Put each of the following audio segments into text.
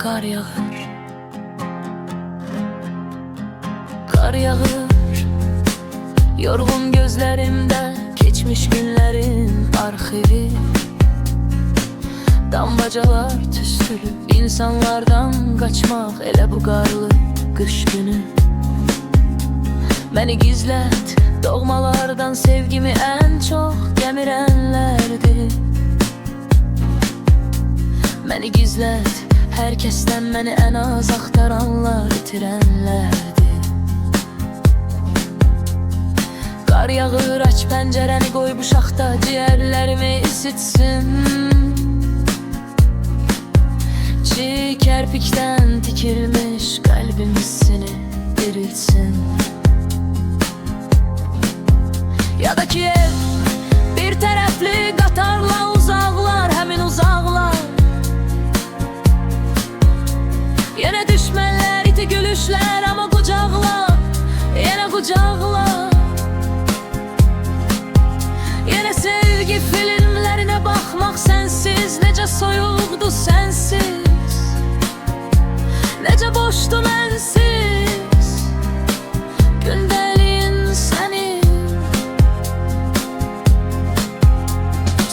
kar yağır. Kar yağır yorgun gözlerimde, geçmiş günlerin arxivi. Damlacalar tüstülüp insanlardan kaçmak, ele bu qarlı qış günü. Məni gizlət doğmalardan, sevgimi en çok gəmirənlərdir. Məni gizlət herkesten, məni en az axtaranlar itirənlərdir. Qar yağır, aç pəncərəni, qoy bu şaxta ciğerlerimi isitsin. Çiğ kerpikten tikilmiş kalbimiz seni dirilsin. Ya da ki ev bir tərəfli qatarla uzaqlar, həmin uzaqlar. Yenə düşmənlər, iti gülüşlər, amma qucaqlar, yenə qucaqlar. Yenə sevgi filmlərinə baxmaq sənsiz, necə soyuqdu sənsiz, necə boşdu mənsiz gündəliyin sənin.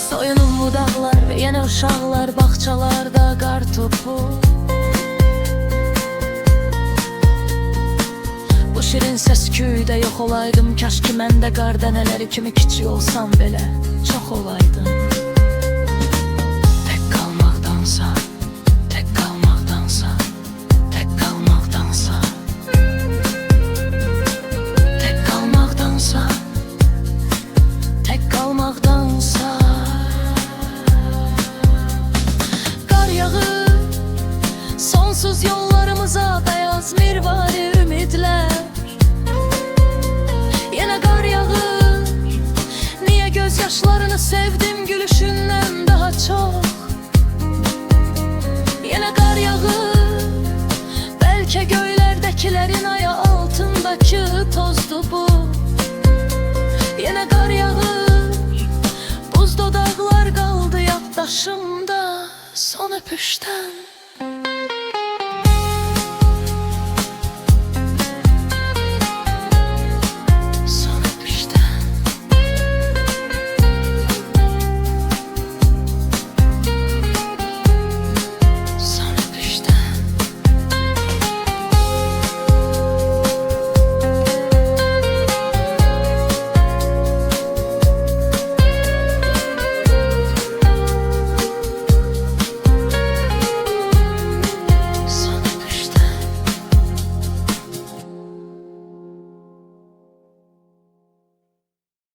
Soyunub bu dağlar və yenə uşaqlar, bağçalarda qar topu. Bu şirin səs-küydə yox olaydım, kaş ki mən də qar dənələri kimi kiçik olsam belə çox olaydım. Tək qalmaqdansa, tək qalmaqdansa, tək qalmaqdansa, tək qalmaqdansa, tək qalmaqdansa. Qar yağır sonsuz yollarımıza, bəyaz mirvari ümidlər. Yenə qar yağır, niyə göz yaşlarını sevdim gülüşündən daha çox. Yenə qar yağır, bəlkə göylərdəkilərin aya altındakı tozdu bu. Yenə qar yağır, buz dodaqlar qaldı yaddaşımda son öpüşdən.